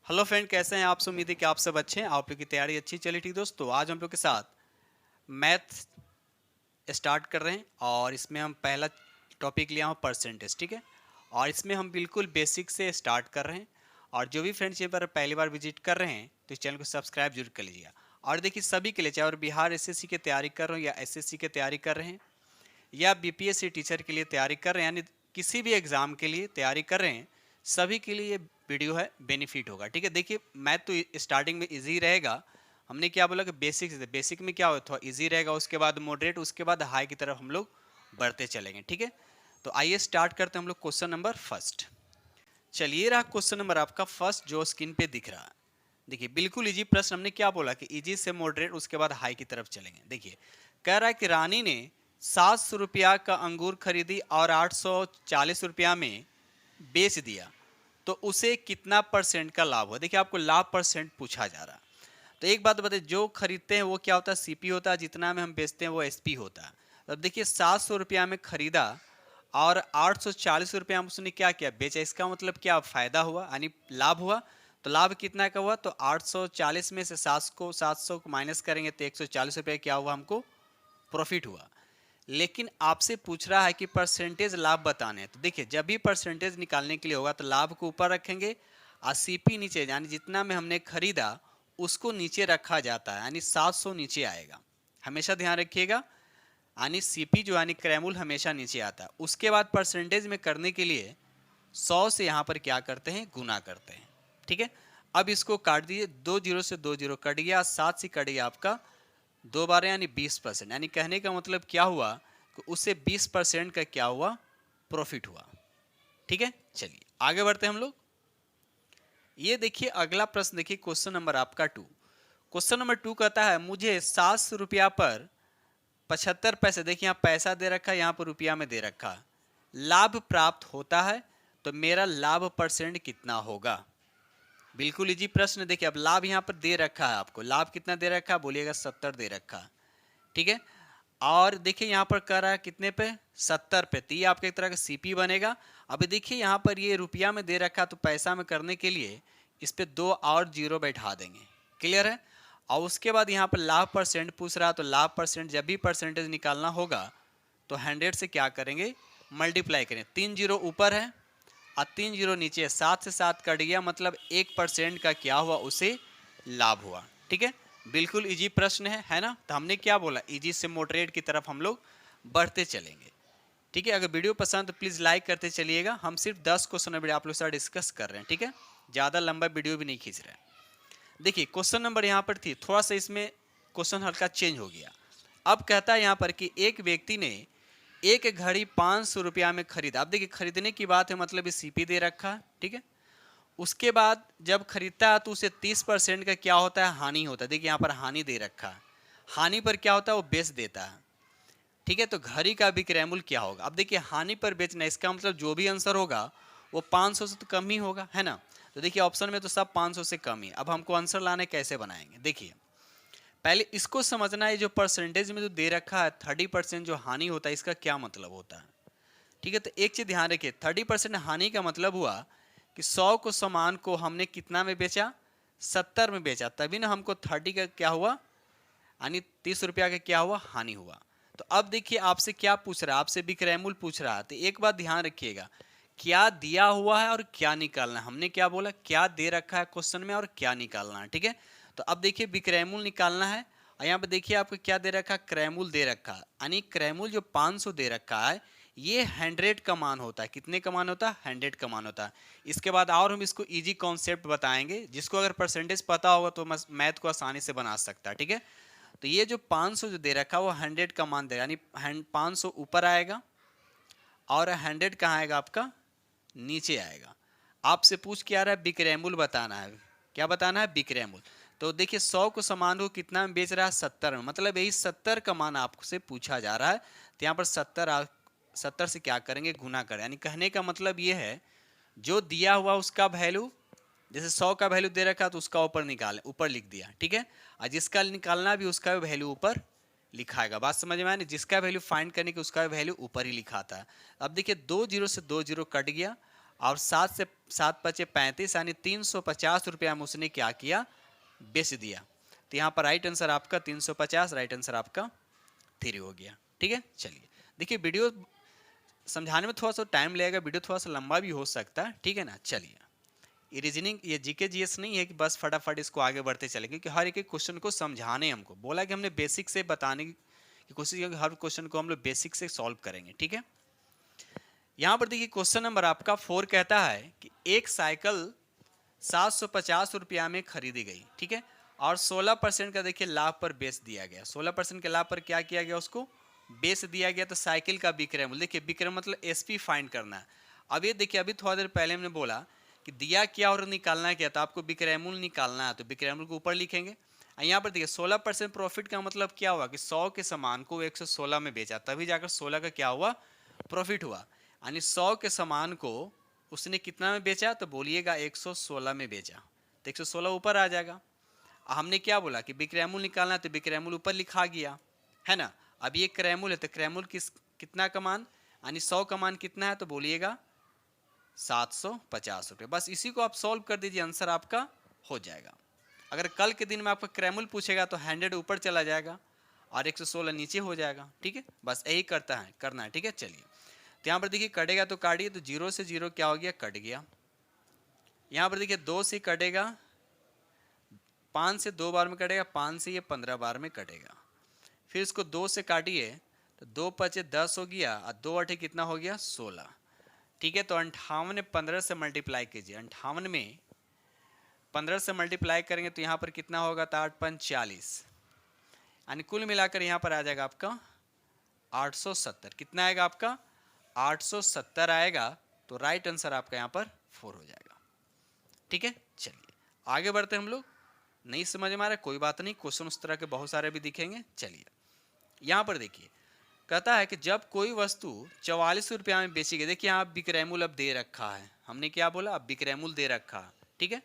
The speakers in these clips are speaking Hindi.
हेलो फ्रेंड, कैसे हैं आप? उम्मीद है कि आप सब अच्छे हैं, आप लोग की तैयारी अच्छी चली। ठीक दोस्तों, आज हम लोग के साथ मैथ स्टार्ट कर रहे हैं और इसमें हम पहला टॉपिक लिया हूँ परसेंटेज। ठीक है, और इसमें हम बिल्कुल बेसिक से स्टार्ट कर रहे हैं। और जो भी फ्रेंड्स ये पर पहली बार विजिट कर रहे हैं तो इस चैनल को सब्सक्राइब जरूर कर लीजिएगा। और देखिए, सभी के लिए, चाहे और बिहार एसएससी की तैयारी कर रहे हो या एसएससी की तैयारी कर रहे हैं या बीपीएससी टीचर के लिए तैयारी कर रहे हैं, यानी किसी भी एग्ज़ाम के लिए तैयारी कर रहे हैं, सभी के लिए ये वीडियो है बेनिफिट होगा। ठीक है, देखिए मैथ तो स्टार्टिंग में इजी रहेगा। हमने क्या बोला कि बेसिक से, बेसिक में क्या होता है, इजी रहेगा, उसके बाद मॉडरेट, उसके बाद हाई की तरफ हम लोग बढ़ते चलेंगे। ठीक है, तो आइए स्टार्ट करते हैं हम लोग क्वेश्चन नंबर फर्स्ट। चलिए, रहा क्वेश्चन नंबर आपका फर्स्ट जो स्क्रीन पे दिख रहा है। देखिए बिल्कुल इजी प्रश्न। हमने क्या बोला कि इजी से मॉडरेट, उसके बाद हाई की तरफ चलेंगे। देखिए, कह रहा है कि रानी ने 700 रुपया का अंगूर खरीदी और 840 रुपया में बेच दिया, तो उसे कितना परसेंट का लाभ हुआ? देखिए, आपको लाभ परसेंट पूछा जा रहा है। तो एक बात बताइए, जो खरीदते हैं वो क्या होता है? सीपी होता है, जितना में हम बेचते हैं वो एसपी होता है। अब देखिए, 700 रुपया में खरीदा और 840 रुपया में उसने क्या किया? बेचा। इसका मतलब क्या? फायदा हुआ, यानी लाभ हुआ। तो लाभ कितना का हुआ? तो 840 में से 700 को माइनस करेंगे तो 140 रुपये क्या हुआ? हमको प्रॉफिट हुआ। लेकिन आपसे पूछ रहा है कि परसेंटेज लाभ बताने हैं। तो देखिए, जब भी परसेंटेज निकालने के लिए होगा तो लाभ को ऊपर रखेंगे और सीपी नीचे, यानी जितना में हमने खरीदा उसको नीचे रखा जाता है, यानी 700 नीचे आएगा। हमेशा ध्यान रखिएगा, यानी सीपी जो यानी क्रैमूल हमेशा नीचे आता है। उसके बाद परसेंटेज में करने के लिए 100 से यहाँ पर क्या करते हैं? गुना करते हैं। ठीक है, अब इसको काट दीजिए। 2 जीरो से 2 जीरो कट गया, 7 से कट गया आपका 2 बार, यानी 20%। यानी कहने का मतलब क्या हुआ कि उससे 20% का क्या हुआ? प्रॉफिट हुआ। ठीक है, चलिए आगे बढ़ते हैं हम लोग। ये देखिए अगला प्रश्न, देखिए क्वेश्चन नंबर आपका 2। क्वेश्चन नंबर 2 कहता है मुझे 700 रुपया पर 75 पैसे, देखिए यहाँ पैसा दे रखा है, यहाँ पर रुपया में दे रखा है, लाभ प्राप्त होता है, तो मेरा लाभ परसेंट कितना होगा? बिल्कुल इजी प्रश्न। देखिए, अब लाभ यहाँ पर दे रखा है, आपको लाभ कितना दे रखा है? बोलिएगा 70 दे रखा है। ठीक है, और देखिए यहाँ पर कर रहा है कितने पे? 70 पे। तो ये आपका एक तरह का सीपी बनेगा। अभी देखिए यहाँ पर ये रुपया में दे रखा, तो पैसा में करने के लिए इस पे 2 और जीरो बैठा देंगे। क्लियर है? और उसके बाद यहाँ पर लाभ परसेंट पूछ रहा, तो लाभ परसेंट जब भी परसेंटेज निकालना होगा तो 100 से क्या करेंगे? मल्टीप्लाई करें। 3 जीरो ऊपर है और 3 जीरो नीचे है, 7 से 7 कट गया, मतलब 1% का क्या हुआ? उसे लाभ हुआ। ठीक है, बिल्कुल इजी प्रश्न है ना? तो हमने क्या बोला? इजी से मॉडरेट की तरफ हम लोग बढ़ते चलेंगे। ठीक है, अगर वीडियो पसंद तो प्लीज़ लाइक करते चलिएगा। हम सिर्फ 10 क्वेश्चन वीडियो आप लोग के साथ डिस्कस कर रहे हैं। ठीक है, ज़्यादा लंबा वीडियो भी नहीं खींच रहे हैं। देखिए क्वेश्चन नंबर यहाँ पर थी, थोड़ा सा इसमें क्वेश्चन हल्का चेंज हो गया। अब कहता है यहाँ पर कि एक व्यक्ति ने एक घड़ी 500 रुपया में खरीदा। अब देखिए, खरीदने की बात है, मतलब सीपी दे रखा है। ठीक है, उसके बाद जब खरीदता है तो उसे 30% का क्या होता है? हानि होता है। देखिए यहाँ पर हानि दे रखा है, हानि पर क्या होता है? वो बेच देता है। ठीक है, तो घड़ी का विक्रय मूल्य क्या होगा? अब देखिए, हानि पर बेचना, इसका मतलब जो भी आंसर होगा वो 500 से तो कम ही होगा, है ना? तो देखिए ऑप्शन में तो सब 500 से कम ही। अब हमको आंसर लाने कैसे बनाएंगे? देखिए, पहले इसको समझना है, जो परसेंटेज में जो दे रखा है 30% जो हानि होता है, इसका क्या मतलब होता है? ठीक है, तो एक चीज ध्यान रखिए, 30% हानि का मतलब हुआ कि 100 को सामान को हमने कितना में बेचा? 70 में बेचा, तभी ना हमको 30 का क्या हुआ? यानी 30 रुपया का क्या हुआ? हानि हुआ। तो अब देखिए, आपसे क्या पूछ रहा है? आपसे विक्रय मूल्य पूछ रहा है। तो एक बात ध्यान रखिएगा, क्या दिया हुआ है और क्या निकालना है। हमने क्या बोला? क्या दे रखा है क्वेश्चन में और क्या निकालना है। ठीक है, तो अब देखिए विक्रय मूल्य निकालना है। और यहाँ पे देखिए आपको क्या दे रखा है? क्रय मूल्य दे रखा है, यानी क्रय मूल्य जो 500 दे रखा है, ये 100 का मान होता है। कितने का मान होता है? 100 का मान होता है। इसके बाद और हम इसको इजी कॉन्सेप्ट बताएंगे, जिसको अगर परसेंटेज पता होगा तो मैथ को आसानी से बना सकता है। ठीक है, तो ये जो 500 जो दे रखा है वो 100 का मान देगा, यानी 500 ऊपर आएगा और 100 कहाँ आएगा? आपका नीचे आएगा। आपसे पूछ के आ रहा है विक्रय मूल्य बताना है। क्या बताना है? विक्रय मूल्य। तो देखिए, 100 को सामान को कितना में बेच रहा है? 70 में, मतलब यही 70 का मान आपसे पूछा जा रहा है। तो यहाँ पर 70 से क्या करेंगे? गुना करें। यानी कहने का मतलब ये है, जो दिया हुआ उसका वैल्यू, जैसे 100 का वैल्यू दे रखा तो उसका ऊपर निकाले, ऊपर लिख दिया। ठीक है, और जिसका निकालना भी उसका वैल्यू ऊपर लिखाएगा। बात समझ में आया? जिसका वैल्यू फाइंड करने की उसका वैल्यू ऊपर ही लिखाता है। अब देखिए, 2 जीरो से 2 जीरो कट गया और 7 से 7 × 5 = 35 यानी 350 रुपया में उसने क्या किया, बेच दिया। तो यहाँ पर राइट आंसर आपका 350, राइट आंसर आपका 3 हो गया। ठीक है, चलिए देखिए वीडियो समझाने में थोड़ा सा टाइम लगेगा, वीडियो थोड़ा सा लंबा भी हो सकता है, ठीक है ना। चलिए ये रीजनिंग, ये जीके जीएस नहीं है कि बस फटाफट इसको आगे बढ़ते चले, क्योंकि हर एक क्वेश्चन को समझाने, हमको बोला कि हमने बेसिक से बताने की कोशिश की, हर क्वेश्चन को हम लोग बेसिक से सॉल्व करेंगे। ठीक है, यहाँ पर देखिए क्वेश्चन नंबर आपका 4 कहता है कि एक साइकिल 750 रुपया में खरीदी गई, ठीक है, और 16% का देखिए लाभ पर बेच दिया गया। 16% के लाभ पर क्या किया गया, उसको बेच दिया गया। तो साइकिल का विक्रय मूल्य, देखिए विक्रय मतलब एसपी फाइंड करना है। अब ये देखिए अभी थोड़ा देर पहले हमने बोला कि दिया क्या और निकालना क्या, तो आपको विक्रय मूल्य निकालना है, तो विक्रय मूल्य को ऊपर लिखेंगे। यहाँ पर देखिए 16% प्रॉफिट का मतलब क्या हुआ कि 100 के सामान को 116 में बेचा, तभी जाकर 16 का क्या हुआ, प्रॉफिट हुआ। यानी 100 के सामान को उसने कितना में बेचा, तो बोलिएगा 116 में बेचा, तो 116 ऊपर आ जाएगा। हमने क्या बोला कि विक्रय मूल्य निकालना है, तो विक्रय मूल्य ऊपर लिखा गया है ना। अब ये क्रय मूल्य है, तो क्रय मूल्य कितना का मान, यानी 100 का मान कितना है, तो बोलिएगा 750 रुपये। बस इसी को आप सॉल्व कर दीजिए, आंसर आपका हो जाएगा। अगर कल के दिन में आपका क्रय मूल्य पूछेगा तो 100 ऊपर चला जाएगा और 116 नीचे हो जाएगा। ठीक है, बस यही करना है। ठीक है, चलिए तो यहाँ पर देखिए कटेगा तो काटिए, तो 0 से 0 क्या हो गया, कट गया। यहाँ पर देखिए 2 से कटेगा, 5 से 2 बार में कटेगा, 5 से ये 15 बार में कटेगा। फिर इसको 2 से काटिए, तो 2 × 5 = 10 हो गया, और 2 × 8 कितना हो गया, 16। ठीक है, तो 58 में 15 से मल्टीप्लाई कीजिए, 58 में 15 से मल्टीप्लाई करेंगे तो यहाँ पर कितना होगा, तो 8 × 5 = 40, यानी कुल मिलाकर यहाँ पर आ जाएगा आपका 870। कितना आएगा आपका, 870 आएगा। तो राइट आंसर आपका यहाँ पर 4 हो जाएगा। ठीक है, चलिए आगे बढ़ते हैं हम लोग। नहीं समझ में आ रहा है कोई बात नहीं, क्वेश्चन उस तरह के बहुत सारे भी दिखेंगे। चलिए यहाँ पर देखिए कहता है कि जब कोई वस्तु 44 रुपया में बेची गई, देखिए यहाँ विक्रय मूल्य अब दे रखा है, हमने क्या बोला, अब विक्रय मूल्य दे रखा है, ठीक है,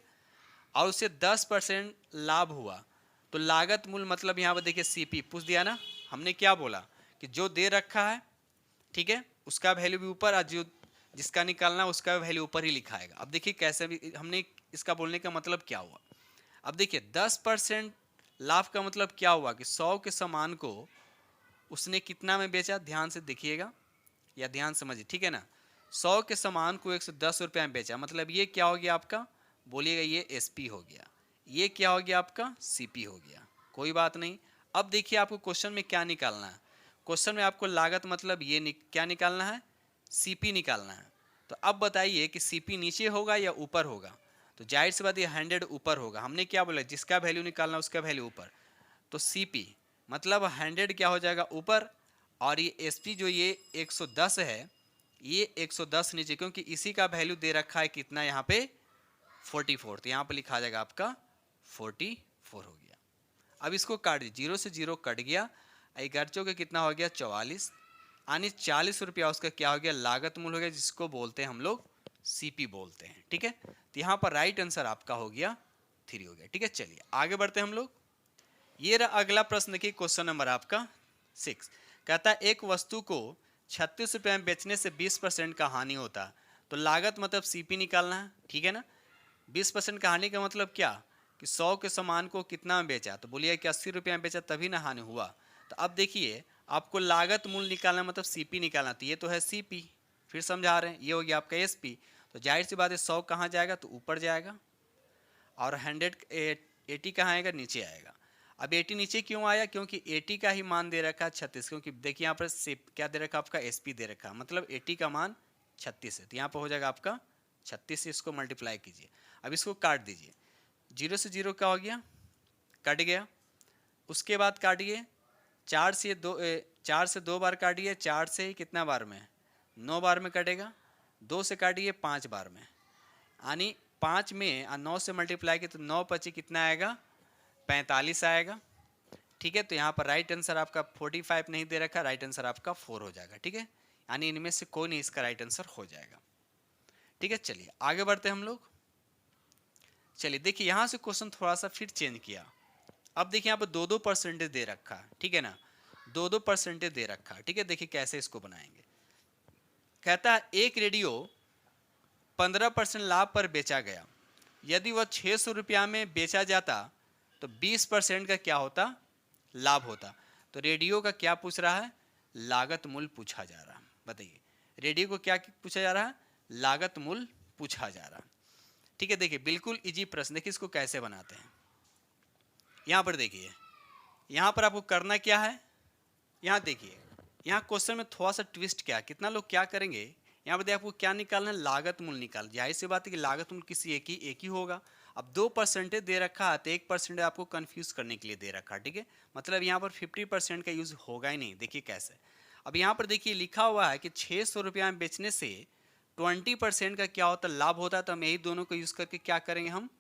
और उससे 10% लाभ हुआ, तो लागत मूल्य मतलब यहाँ पर देखिए सीपी पूछ दिया ना। हमने क्या बोला कि जो दे रखा है, ठीक है, उसका वैल्यू भी ऊपर, और जो जिसका निकालना उसका वैल्यू ऊपर ही लिखाएगा। अब देखिए कैसे भी हमने इसका बोलने का मतलब क्या हुआ। अब देखिए 10% लाभ का मतलब क्या हुआ कि 100 के सामान को उसने कितना में बेचा, ध्यान से देखिएगा या ध्यान समझिए, ठीक है ना। 100 के सामान को 110 रुपया में बेचा, मतलब ये क्या हो गया आपका, बोलिएगा ये एसपी हो गया, ये क्या हो गया आपका सीपी हो गया। कोई बात नहीं। अब देखिए आपको क्वेश्चन में क्या निकालना है, क्वेश्चन में आपको लागत मतलब ये क्या निकालना है, सीपी निकालना है। तो अब बताइए कि सीपी नीचे होगा या ऊपर होगा, तो जाहिर सी बात ये 100 ऊपर होगा। हमने क्या बोला, जिसका वैल्यू निकालना उसका वैल्यू ऊपर, तो सीपी मतलब 100 क्या हो जाएगा ऊपर, और ये एसपी जो ये 110 है, ये 110 नीचे, क्योंकि इसी का वैल्यू दे रखा है कितना यहाँ पे 44, तो यहाँ पे लिखा जाएगा आपका 44 हो गया। अब इसको काट दीजिए, 0 से 0 कट गया, 11 के कितना हो गया 44, यानी 40 रुपया उसका क्या हो गया, लागत मूल्य हो गया, जिसको बोलते हैं हम लोग सीपी बोलते हैं। ठीक है, तो यहाँ पर राइट आंसर आपका हो गया 3 हो गया। ठीक है, चलिए आगे बढ़ते हैं हम लोग। ये रहा अगला प्रश्न की क्वेश्चन नंबर आपका 6, कहता है एक वस्तु को 36 रुपये में बेचने से 20% का हानि होता है, तो लागत मतलब सीपी निकालना है। ठीक है ना, 20% का हानि का मतलब क्या कि 100 के सामान को कितना में बेचा, तो बोलिए कि 80 रुपये में बेचा, तभी ना हानि हुआ। तो अब देखिए आपको लागत मूल्य निकालना मतलब सीपी निकालना, तो ये तो है सीपी, फिर समझा रहे हैं, ये हो गया आपका एसपी। तो जाहिर सी बात है 100 कहाँ जाएगा, तो ऊपर जाएगा, और 80 कहाँ आएगा, नीचे आएगा। अब 80 नीचे क्यों आया, क्योंकि 80 का ही मान दे रखा है 36, क्योंकि देखिए यहाँ पर क्या दे रखा आपका एसपी दे रखा, मतलब 80 का मान 36 है, तो यहाँ पर हो जाएगा आपका 36 से इसको मल्टीप्लाई कीजिए। अब इसको काट दीजिए, 0 से 0 क्या हो गया, कट गया। उसके बाद काटिए, 4 से 2 बार काटिए, 4 से कितना बार में, 9 बार में कटेगा। 2 से काटिए 5 बार में, यानी 5 में 9 से मल्टीप्लाई किए तो 9 × 5 कितना आएगा, 45 आएगा। ठीक है, तो यहाँ पर राइट आंसर आपका 45 नहीं दे रखा, राइट आंसर आपका 4 हो जाएगा। ठीक है, यानी इनमें से कोई नहीं इसका राइट आंसर हो जाएगा। ठीक है, चलिए आगे बढ़ते हैं हम लोग। चलिए देखिए यहाँ से क्वेश्चन थोड़ा सा फिर चेंज किया। अब देखिए यहाँ पर 2% दे रखा है, ठीक है ना, 2% दे रखा है। ठीक है, देखिए कैसे इसको बनाएंगे। कहता है एक रेडियो 15% लाभ पर बेचा गया, यदि वह 600 रुपया में बेचा जाता तो 20% का क्या होता, लाभ होता। तो रेडियो का क्या पूछ रहा है, लागत मूल्य पूछा जा रहा है। बताइए रेडियो को क्या पूछा जा रहा है, लागत मूल्य पूछा जा रहा है। ठीक है, देखिए बिल्कुल इजी प्रश्न। देखिए इसको कैसे बनाते हैं, यहाँ पर देखिए, यहाँ पर आपको करना क्या है, यहाँ देखिए, यहाँ क्वेश्चन में थोड़ा सा ट्विस्ट क्या है, कितना लोग क्या करेंगे, यहाँ पर देखिए आपको क्या निकालना है, लागत मूल्य निकाल। जाहिर सी बात है कि लागत मूल्य किसी एक ही होगा। अब 2% दे रखा है तो 1% आपको कंफ्यूज करने के लिए दे रखा है। ठीक है, मतलब यहाँ पर 50% का यूज होगा ही नहीं। देखिए कैसे, अब यहाँ पर देखिए लिखा हुआ है कि 600 रुपया में बेचने से 20% का क्या होता है, लाभ होता है। तो हम यही दोनों को यूज करके क्या करेंगे, हम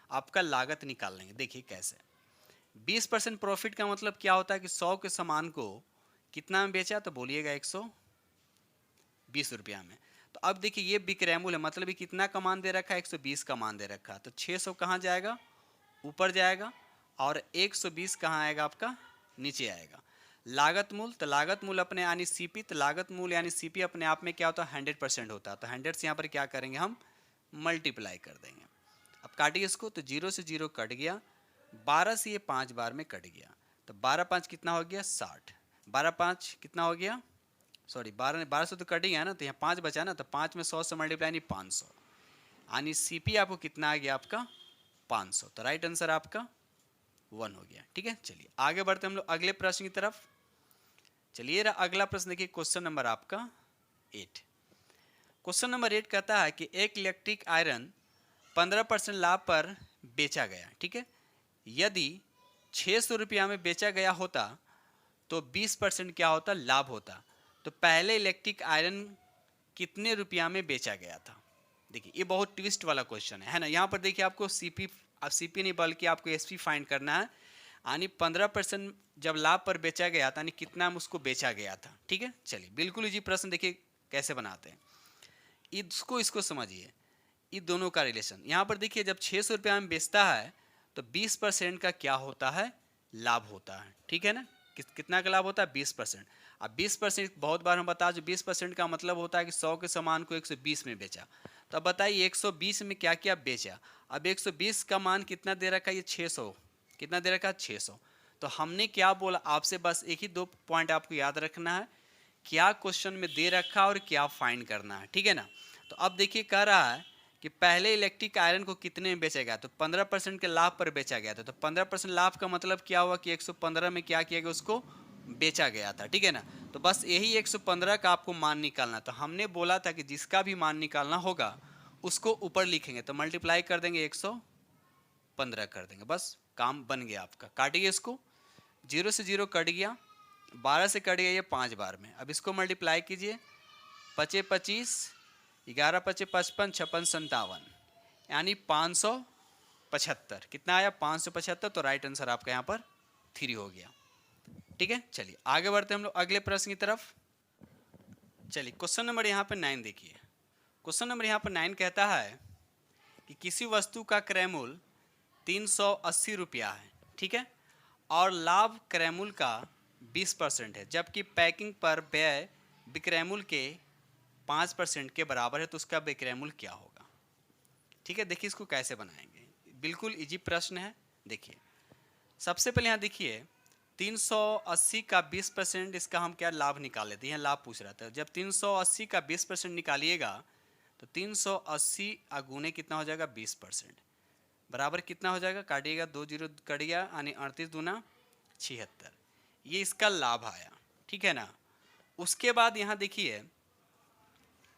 आपका लागत निकाल लेंगे। देखिए कैसे, 20% प्रॉफिट का मतलब क्या होता है कि 100 के सामान को कितना में बेचा, तो बोलिएगा 120 रुपया में। तो अब देखिए ये विक्रय मूल्य है, मतलब ये कितना का मान दे रखा है, 120 का मान दे रखा है। तो 600 कहाँ जाएगा, ऊपर जाएगा, और 120 कहाँ आएगा, आपका नीचे आएगा। लागत मूल्य, तो लागत मूल्य अपने यानी सीपी, तो लागत मूल्य यानी सीपी अपने आप में क्या होता है, 100% होता है। तो 100 से यहाँ पर क्या करेंगे, हम मल्टीप्लाई कर देंगे। अब काटिए इसको, तो 0 से 0 कट गया, 12 से ये 5 बार में कट गया, तो 12 5 कितना हो गया, 60। 12 5 कितना हो गया, सॉरी 12 से तो कट ही गया ना, तो यहाँ 5 बचा ना, तो 5 में 100 से मल्टीप्लाई नहीं 500, यानी सीपी आपको कितना आ गया, आपका 500। तो राइट आंसर आपका 1 हो गया। ठीक है, चलिए आगे बढ़ते हम लोग अगले प्रश्न की तरफ। चलिए अगला प्रश्न देखिए, क्वेश्चन नंबर आपका 8। क्वेश्चन नंबर 8 कहता है कि एक इलेक्ट्रिक आयरन 15% लाभ पर बेचा गया। ठीक है, यदि 600 रुपया में बेचा गया होता तो 20% क्या होता, लाभ होता। तो पहले इलेक्ट्रिक आयरन कितने रुपया में बेचा गया था। देखिए ये बहुत ट्विस्ट वाला क्वेश्चन है ना। यहाँ पर देखिए आपको सीपी नहीं बल्कि आपको एसपी फाइंड करना है, यानी 15% जब लाभ पर बेचा गया था, यानी कितना में उसको बेचा गया था। ठीक है, चलिए बिल्कुल इजी प्रश्न, देखिए कैसे बनाते हैं इसको समझिए, ये दोनों का रिलेशन। यहाँ पर देखिए जब 600 रुपया में बेचता है तो 20% का क्या होता है, लाभ होता है। ठीक है ना, कितना का लाभ होता है, 20%। अब 20% बहुत बार हम बता, जो 20% का मतलब होता है कि 100 के सामान को 120 में बेचा। तो अब बताइए 120 में क्या क्या बेचा। अब 120 का मान कितना दे रखा है, ये 600, कितना दे रखा है, 600। तो हमने क्या बोला आपसे, बस एक ही 2 पॉइंट आपको याद रखना है, क्या क्वेश्चन में दे रखा और क्या फाइंड करना है। ठीक है ना, तो अब देखिए कह रहा है कि पहले इलेक्ट्रिक आयरन को कितने में बेचा गया, तो 15% के लाभ पर बेचा गया था। तो 15% लाभ का मतलब क्या हुआ कि 115 में क्या किया गया, उसको बेचा गया था। ठीक है ना, तो बस यही 115 का आपको मान निकालना। तो हमने बोला था कि जिसका भी मान निकालना होगा उसको ऊपर लिखेंगे, तो मल्टीप्लाई कर देंगे, 115 कर देंगे, बस काम बन गया आपका। काटिए इसको, 0 से 0 कट गया, 12 से कट गया ये 5 बार में। अब इसको मल्टीप्लाई कीजिए, 5 25, 11 5 55, 56 57, यानी 575। कितना आया, 575। तो राइट आंसर आपका यहाँ पर 3 हो गया। ठीक है, चलिए आगे बढ़ते हैं हम लोग अगले प्रश्न की तरफ। चलिए क्वेश्चन नंबर यहाँ पर 9 देखिए। क्वेश्चन नंबर यहाँ पर 9 कहता है कि किसी वस्तु का क्रय मूल्य 380 रुपया है। ठीक है, और लाभ क्रय मूल्य का 20% है, जबकि पैकिंग पर व्यय विक्रय मूल्य के 5% के बराबर है, तो उसका विक्रय मूल्य क्या होगा। ठीक है, देखिए इसको कैसे बनाएंगे, बिल्कुल इजी प्रश्न है। देखिए सबसे पहले यहाँ देखिए 380 का 20%, इसका हम क्या लाभ निकाल लेते हैं, लाभ पूछ रहा था। जब 380 का 20% निकालिएगा तो 380 अगुने कितना हो जाएगा, 20%, बराबर कितना हो जाएगा, काटिएगा 2 0 कट गया, यानी 38 दूना 76, ये इसका लाभ आया। ठीक है ना, उसके बाद यहाँ देखिए,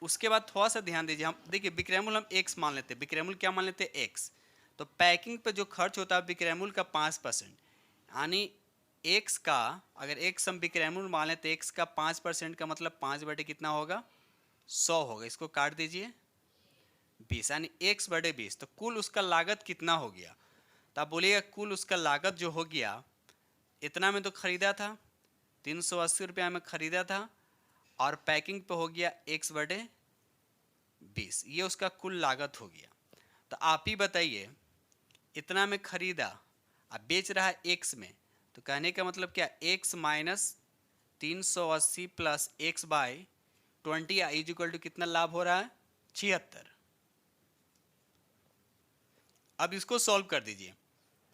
उसके बाद थोड़ा सा ध्यान दीजिए, हम देखिए विक्रय मूल्य हम x मान लेते हैं, विक्रय मूल्य क्या मान लेते हैं, x। तो पैकिंग पे जो खर्च होता है विक्रय मूल्य का 5%, यानी x का अगर x हम विक्रय मूल्य मान लेते हैं, x का 5% का मतलब 5 बटे कितना होगा, 100 होगा। इसको काट दीजिए 20, यानी x बटे 20। तो कुल उसका लागत कितना हो गया, तो आप बोलिएगा कुल उसका लागत जो हो गया, इतना में तो खरीदा था, 380 रुपया में खरीदा था, और पैकिंग पे हो गया x बटे 20, ये उसका कुल लागत हो गया। तो आप ही बताइए, इतना में खरीदा, अब बेच रहा है x में, तो कहने का मतलब क्या, x minus 380 plus x by 20 is equal to कितना लाभ हो रहा है, 76। अब इसको सॉल्व कर दीजिए।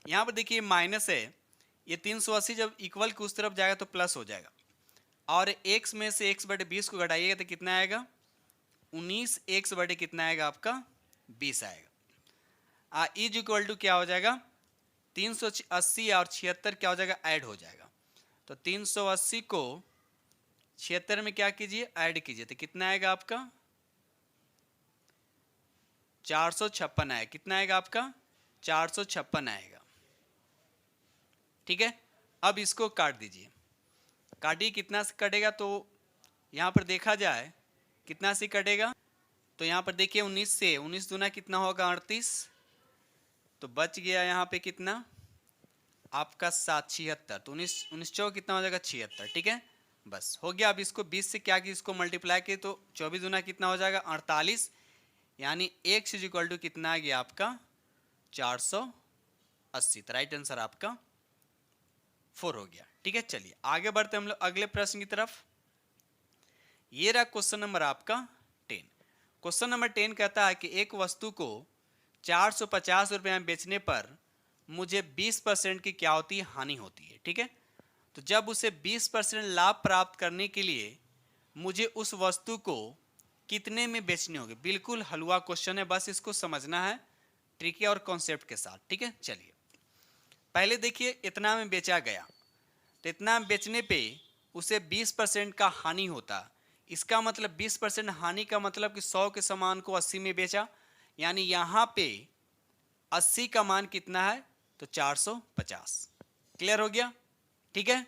यहाँ पर देखिए माइनस है, ये 380 जब इक्वल की उस तरफ जाएगा तो प्लस हो जाएगा, और x में से x/20 को घटाइएगा तो कितना आएगा 19, x/ कितना आएगा आपका 20 आएगा। इज इक्वल टू क्या हो जाएगा 380 और 76 क्या हो जाएगा ऐड हो जाएगा। तो 380 को 76 में क्या कीजिए ऐड कीजिए तो कितना आएगा आपका 456 आएगा। कितना आएगा आपका 456 आएगा। ठीक है, अब इसको काट दीजिए, काटिए कितना से कटेगा तो यहाँ पर देखा जाए कितना से कटेगा तो यहाँ पर देखिए 19 से 19 दूना कितना होगा 38, तो बच गया यहाँ पे कितना आपका 76, तो 19 चौक कितना हो जाएगा 76। ठीक है, बस हो गया। अब इसको 20 से क्या कि इसको मल्टीप्लाई किए तो 24 दूना कितना हो जाएगा 48, यानी x इज इक्वल टू कितना आ गया आपका 480। तो राइट आंसर आपका 4 हो गया। ठीक है, चलिए आगे बढ़ते हम लोग अगले प्रश्न की तरफ। ये रहा क्वेश्चन नंबर आपका 10। क्वेश्चन नंबर 10 कहता है कि एक वस्तु को 450 रुपये में बेचने पर मुझे 20% की क्या होती है हानि होती है। ठीक है, तो जब उसे 20% लाभ प्राप्त करने के लिए मुझे उस वस्तु को कितने में बेचनी होगी। बिल्कुल हलवा क्वेश्चन है, बस इसको समझना है ट्रिकी और कॉन्सेप्ट के साथ। ठीक है, चलिए पहले देखिए इतना में बेचा गया, तो इतना में बेचने पे उसे 20% का हानि होता। इसका मतलब 20% हानि का मतलब कि 100 के सामान को 80 में बेचा, यानी यहाँ पे 80 का मान कितना है तो 450। क्लियर हो गया। ठीक है,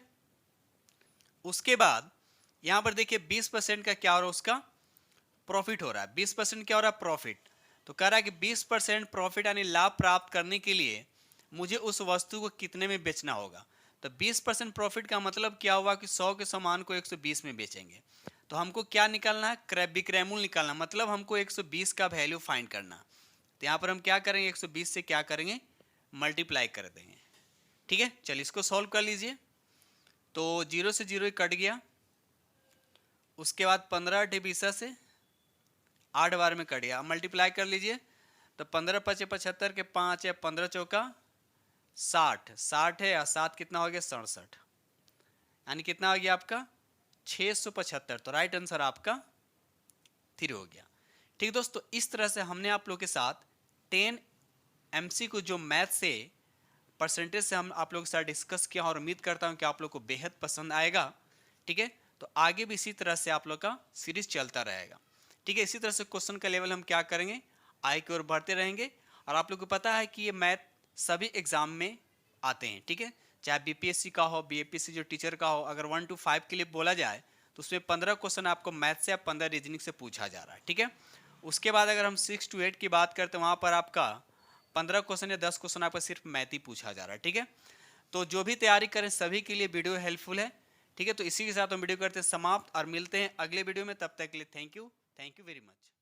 उसके बाद यहाँ पर देखिए 20% का क्या हो रहा है उसका प्रॉफिट हो रहा है। 20% क्या हो रहा है प्रॉफिट, तो कह रहा है कि 20% प्रॉफिट यानी लाभ प्राप्त करने के लिए मुझे उस वस्तु को कितने में बेचना होगा। तो 20% प्रॉफिट का मतलब क्या हुआ कि 100 के सामान को 120 में बेचेंगे, तो हमको क्या निकालना है विक्रय मूल्य निकालना, मतलब हमको 120 का वैल्यू फाइंड करना। तो यहाँ पर हम क्या करेंगे 120 से क्या करेंगे मल्टीप्लाई कर देंगे। ठीक है, चलिए इसको सॉल्व कर लीजिए। तो 0 से 0 कट गया, उसके बाद 15 20 से 8 बार में कट गया। मल्टीप्लाई कर लीजिए तो 15 5 75 के 5 है, 15 चौका 60 है, और 7 कितना हो गया 67, यानी कितना हो गया आपका 675। तो राइट आंसर आपका 3 हो गया। ठीक दोस्तों, इस तरह से हमने आप लोग के साथ 10 MC को जो मैथ से परसेंटेज से हम आप लोग के साथ डिस्कस किया, और उम्मीद करता हूं कि आप लोग को बेहद पसंद आएगा। ठीक है, तो आगे भी इसी तरह से आप लोग का सीरीज चलता रहेगा। ठीक है, इसी तरह से क्वेश्चन का लेवल हम क्या करेंगे आगे की ओर बढ़ते रहेंगे, और आप लोग को पता है कि ये मैथ सभी एग्जाम में आते हैं। ठीक है, चाहे BPSC का हो, BAPC जो टीचर का हो, अगर 1 to 5 के लिए बोला जाए तो उसमें 15 क्वेश्चन आपको मैथ से या 15 रीजनिंग से पूछा जा रहा है। ठीक है, उसके बाद अगर हम 6 to 8 की बात करते हैं वहाँ पर आपका 15 क्वेश्चन या 10 क्वेश्चन आपका सिर्फ मैथ ही पूछा जा रहा है। ठीक है, तो जो भी तैयारी करें सभी के लिए वीडियो हेल्पफुल है। ठीक है, तो इसी के साथ हम वीडियो करते हैं समाप्त, और मिलते हैं अगले वीडियो में। तब तक के लिए थैंक यू वेरी मच।